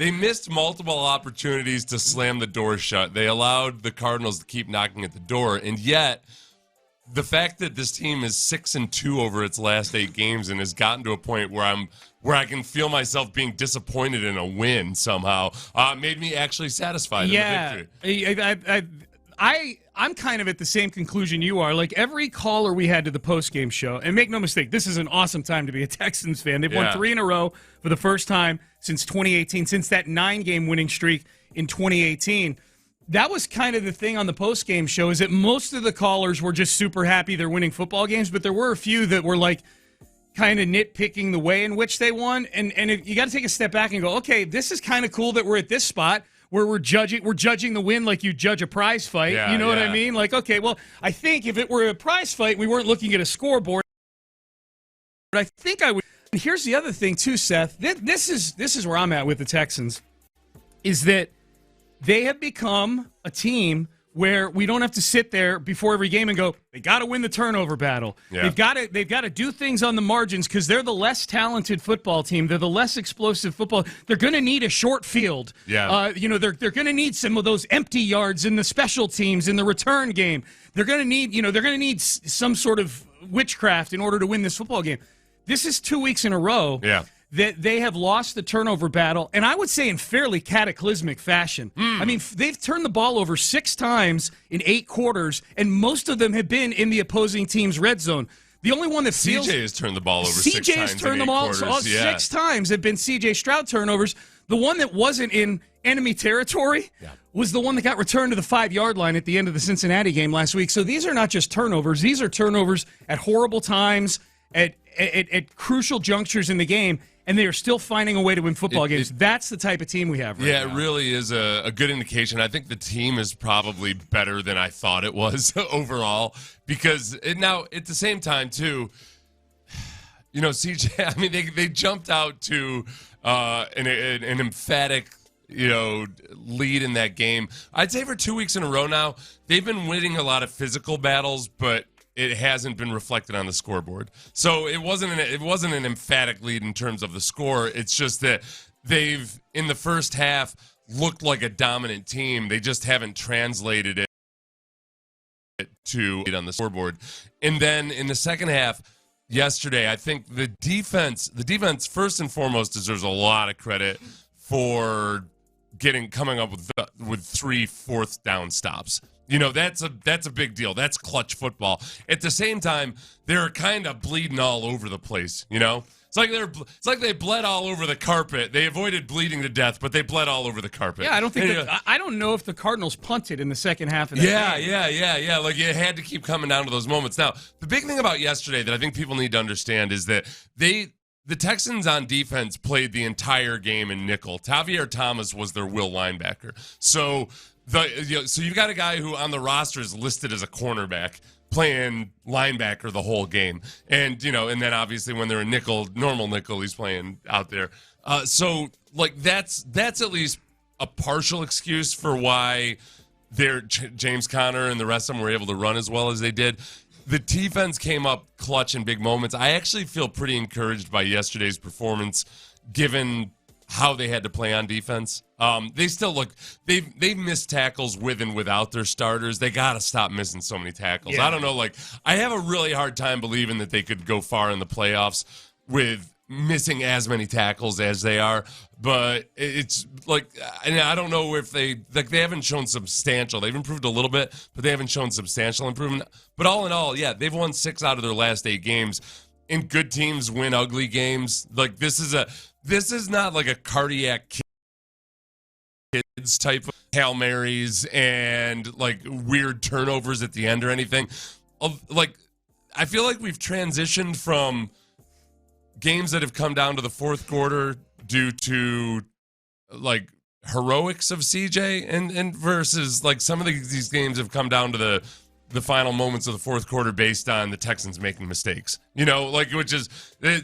They missed multiple opportunities to slam the door shut. They allowed the Cardinals to keep knocking at the door, and yet the fact that this team is 6-2 over its last 8 games and has gotten to a point where I can feel myself being disappointed in a win somehow made me actually satisfied in the victory. I'm kind of at the same conclusion you are. Like every caller we had to the postgame show, and make no mistake, this is an awesome time to be a Texans fan. They've won 3 in a row for the first time since 2018, since that 9-game winning streak in 2018. That was kind of the thing on the postgame show, is that most of the callers were just super happy they're winning football games, but there were a few that were like kind of nitpicking the way in which they won. And you got to take a step back and go, okay, this is kind of cool that we're at this spot where we're judging the win like you judge a prize fight. You know what I mean? Like, okay, well, I think if it were a prize fight, we weren't looking at a scoreboard. But I think I would. And here's the other thing too, Seth. This is where I'm at with the Texans, is that they have become a team where we don't have to sit there before every game and go, they got to win the turnover battle. Yeah. They've got to do things on the margins because they're the less talented football team. They're the less explosive football. They're going to need a short field. Yeah. They're going to need some of those empty yards in the special teams in the return game. They're going to need some sort of witchcraft in order to win this football game. This is 2 weeks in a row. Yeah. That they have lost the turnover battle, and I would say in fairly cataclysmic fashion. I mean, they've turned the ball over 6 times in 8 quarters, and most of them have been in the opposing team's red zone. The only one that feels... CJ has turned the ball over 6 times turned the ball 6 times have been CJ Stroud turnovers. The one that wasn't in enemy territory was the one that got returned to the 5-yard line at the end of the Cincinnati game last week. So these are not just turnovers. These are turnovers at horrible times, at crucial junctures in the game, and they are still finding a way to win football games. That's the type of team we have right now. Yeah, it really is a good indication. I think the team is probably better than I thought it was overall, because now at the same time, too, CJ, I mean, they jumped out to an emphatic lead in that game. I'd say for 2 weeks in a row now, they've been winning a lot of physical battles, but it hasn't been reflected on the scoreboard. So it wasn't an emphatic lead in terms of the score. It's just that they've, in the first half, looked like a dominant team. They just haven't translated it to it on the scoreboard. And then in the second half, yesterday, I think the defense first and foremost deserves a lot of credit for coming up with 3 4th down stops. That's a big deal. That's clutch football. At the same time, they're kind of bleeding all over the place. It's like they bled all over the carpet. They avoided bleeding to death, but they bled all over the carpet. Yeah, I don't know if the Cardinals punted in the second half of that game. Yeah. Like, it had to keep coming down to those moments. Now, the big thing about yesterday that I think people need to understand is that the Texans on defense played the entire game in nickel. Tavier Thomas was their will linebacker. So you've got a guy who on the roster is listed as a cornerback playing linebacker the whole game. And, and then obviously when they're a normal nickel, he's playing out there. So that's at least a partial excuse for why James Conner and the rest of them were able to run as well as they did. The defense came up clutch in big moments. I actually feel pretty encouraged by yesterday's performance, given how they had to play on defense. They still they've missed tackles with and without their starters. They got to stop missing so many tackles. Yeah. I don't know. I have a really hard time believing that they could go far in the playoffs with missing as many tackles as they are. But it's I don't know if they haven't shown substantial. They've improved a little bit, but they haven't shown substantial improvement. But all in all, they've won 6 out of their last 8 games. And good teams win ugly games. This is not like a cardiac kids type of Hail Marys and weird turnovers at the end or anything. I feel like we've transitioned from games that have come down to the fourth quarter due to heroics of CJ and versus some of these games have come down to the final moments of the fourth quarter based on the Texans making mistakes, which is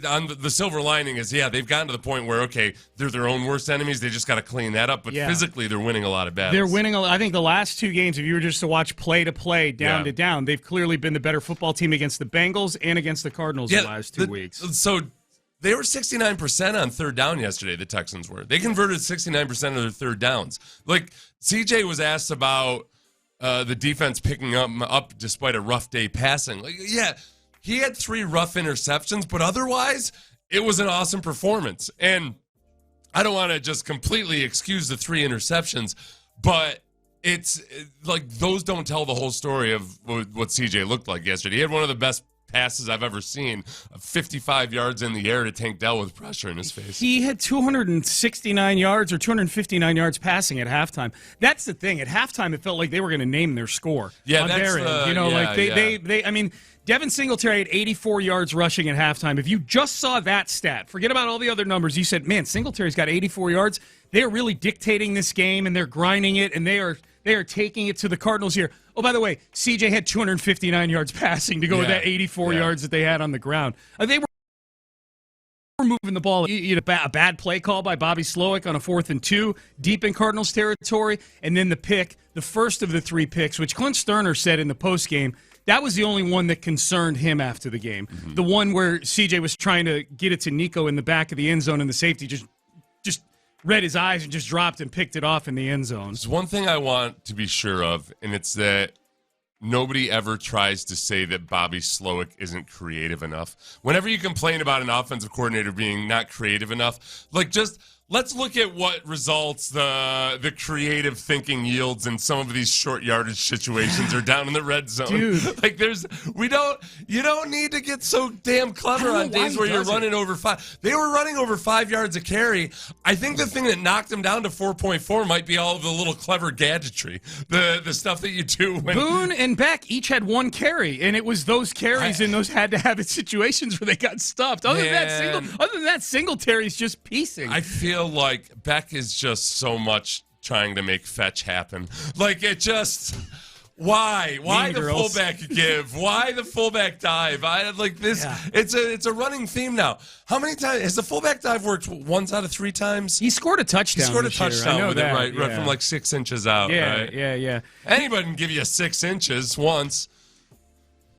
on the silver lining is, they've gotten to the point where, okay, they're their own worst enemies. They just got to clean that up. But physically, they're winning a lot of battles. They're winning. I think the last 2 games, if you were just to watch play to play, down to down, they've clearly been the better football team against the Bengals and against the Cardinals the last 2 weeks. So They were 69% on third down yesterday, the Texans were. They converted 69% of their third downs. Like, CJ was asked about the defense picking up despite a rough day passing. Like, yeah, he had 3 rough interceptions, but otherwise, it was an awesome performance. And I don't want to just completely excuse the 3 interceptions, but it's like those don't tell the whole story of what CJ looked like yesterday. He had one of the best passes I've ever seen, 55 yards in the air to Tank Dell with pressure in his face. He had 269 yards or 259 yards passing at halftime. That's the thing. At halftime, it felt like they were going to name their score. Yeah, on that's their end. You know, like they. I mean, Devin Singletary had 84 yards rushing at halftime. If you just saw that stat, forget about all the other numbers. You said, man, Singletary's got 84 yards. They are really dictating this game, and they're grinding it, and they are taking it to the Cardinals here. Oh, by the way, CJ had 259 yards passing to go with that 84 yards that they had on the ground. They were moving the ball. You had a bad play call by Bobby Slowick on a 4th and 2, deep in Cardinals territory, and then the pick, the first of the 3 picks, which Clint Sterner said in the postgame, that was the only one that concerned him after the game. Mm-hmm. The one where CJ was trying to get it to Nico in the back of the end zone, and the safety just read his eyes and just dropped and picked it off in the end zone. There's one thing I want to be sure of, and it's that nobody ever tries to say that Bobby Slowick isn't creative enough. Whenever you complain about an offensive coordinator being not creative enough, like, just let's look at what results the creative thinking yields in some of these short yardage situations or down in the red zone. Dude. Like, you don't need to get so damn clever on days where you're running over 5. They were running over 5 yards a carry. I think the thing that knocked them down to 4.4 might be all of the little clever gadgetry, the stuff that you do when Boone and Beck each had 1 carry, and it was those carries in those had-to-have-it situations where they got stuffed. Other than that, Singletary's just piecing. I feel like Beck is just so much trying to make fetch happen. Like, it just... Why the fullback give? Why the fullback dive? I like this. Yeah. It's a running theme now. How many times has the fullback dive worked? Once out of 3 times. He scored a touchdown. He scored a touchdown with it right from like 6 inches out. Yeah, right? yeah. Anybody can give you 6 inches once.